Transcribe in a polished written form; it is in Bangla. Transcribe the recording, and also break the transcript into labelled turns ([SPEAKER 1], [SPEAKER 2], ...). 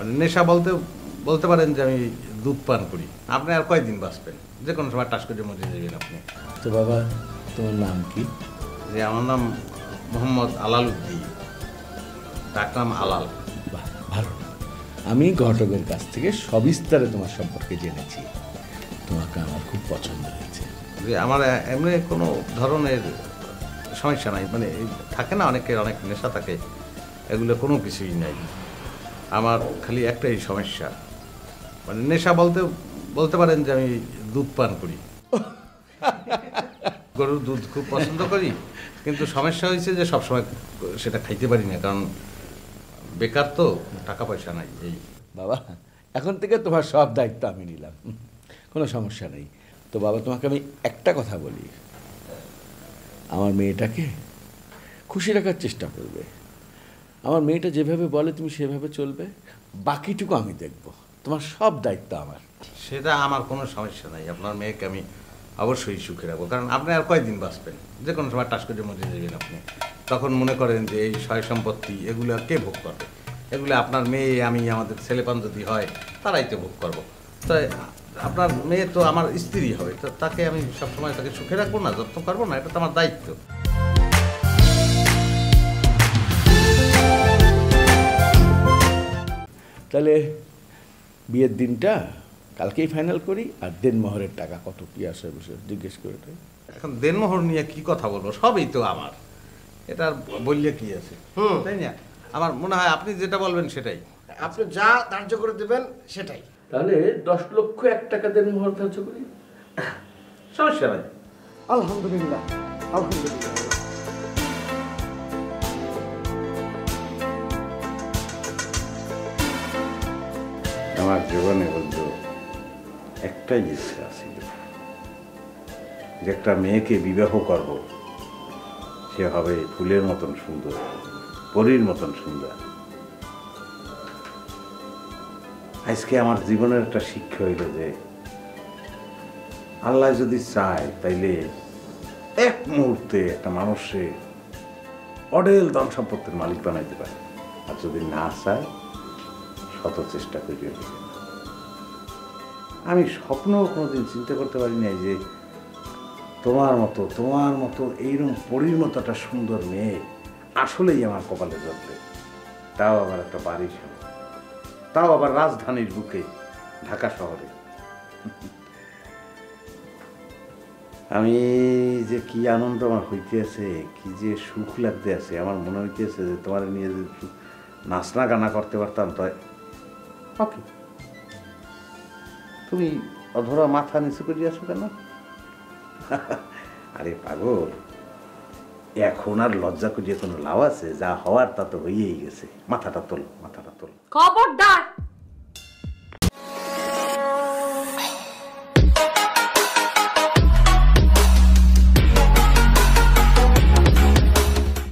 [SPEAKER 1] মানে নেশা বলতে বলতে পারেন যে আমি দুধ পান করি। আপনি আর কয়দিন বাঁচবেন? যে কোনো সময় টাস করে মরে যাবেন আপনি।
[SPEAKER 2] তো বাবা তোমার নাম কি?
[SPEAKER 1] যে আমার নাম মোহাম্মদ আলাল উদ্দিন, ডাকনাম আলাল।
[SPEAKER 2] বাহ, ভালো। আমি ঘটকের কাছ থেকে সবিস্তারে তোমার সম্পর্কে জেনেছি। তোমাকে আমার খুব পছন্দ হয়েছে।
[SPEAKER 1] যে আমার এমনি কোনো ধরনের সমস্যা নাই, মানে থাকে না অনেকের অনেক নেশা থাকে, এগুলো কোনো কিছুই নাই। আমার খালি একটাই সমস্যা, মানে নেশা বলতে বলতে পারেন যে আমি দুধ পান করি। গরুর দুধ খুব পছন্দ করি, কিন্তু সমস্যা হয়েছে যে সবসময় সেটা খাইতে পারি না, কারণ বেকার তো, টাকা পয়সা নাই। এই
[SPEAKER 2] বাবা, এখন থেকে তোমার সব দায়িত্ব আমি নিলাম, কোনো সমস্যা নেই। তো বাবা, তোমাকে আমি একটা কথা বলি, আমার মেয়েটাকে খুশি রাখার চেষ্টা করবে। আমার মেয়েটা যেভাবে বলে তুমি সেভাবে চলবে, বাকিটুকু আমি দেখব। তোমার সব দায়িত্ব আমার।
[SPEAKER 1] সেটা আমার কোনো সমস্যা নাই, আপনার মেয়েকে আমি অবশ্যই সুখে রাখবো, কারণ আপনি আর কয়দিন বাঁচবেন? যে কোনো সময় টাস করে মরে যাবেন আপনি। তখন মনে করেন যে এই সয় সম্পত্তি এগুলো কে ভোগ করবে? এগুলো আপনার মেয়ে, আমি, আমাদের ছেলেপান যদি হয় তারাই তো ভোগ করবো। তো আপনার মেয়ে তো আমার স্ত্রী হবে, তো তাকে আমি সবসময় তাকে সুখে রাখবো না, যত্ন করবো না, এটা তো আমার দায়িত্ব।
[SPEAKER 2] তাহলে বিয়ের দিনটা কালকেই ফাইনাল করি, আর দেনমোহরের টাকা কত কি আসে বসে জিজ্ঞেস করে।
[SPEAKER 1] এখন দেনমোহর নিয়ে কি কথা বলবো? সবই তো আমার, এটা আর বললে কি আছে, তাই না? আমার মনে হয় আপনি যেটা বলবেন সেটাই।
[SPEAKER 3] আপনি যা ধার্য করে দেবেন সেটাই।
[SPEAKER 2] তাহলে 10,01,000 টাকা দেনমোহর ধার্য করি।
[SPEAKER 1] সমস্যা নাই।
[SPEAKER 3] আলহামদুলিল্লাহ, আলহামদুলিল্লাহ।
[SPEAKER 1] আমার জীবনে বলতো একটাই ইচ্ছা ছিল, যে একটা মেয়েকে বিবাহ করব, সে হবে ফুলের মতন সুন্দর, পরীর মতন সুন্দর। আজকে আমার জীবনের একটা শিক্ষা হইল যে আল্লাহ যদি চায় তাইলে এক মুহূর্তে একটা মানুষের অঢেল ধন সম্পত্তির মালিক বানাইতে পারে, আর যদি না চায় শত চেষ্টা করিও। আমি স্বপ্নও কোনোদিন চিন্তা করতে পারি নাই যে তোমার মতো এইরকম পরীর মতো একটা সুন্দর মেয়ে আসলেই আমার কপালে জড়বে, তাও আবার একটা বাড়ির সহ, তাও আবার রাজধানীর বুকে, ঢাকা শহরে। আমি যে কি আনন্দ আমার হইতে আছে, কি যে সুখ লাগতে আছে, আমার মনে হইতে আছে যে তোমার নিয়ে যদি নাচনা গানা করতে পারতাম তাই। ওকে, তুমি অধরা মাথা নিচু করে আছো কেন? আরে পাগল, এখন আর লজ্জা করিয়ে কোনো লাভ আছে? যা হওয়ার তা তো হয়েই গেছে। মাথাটা তোল, মাথাটা তোল।
[SPEAKER 4] খবরদার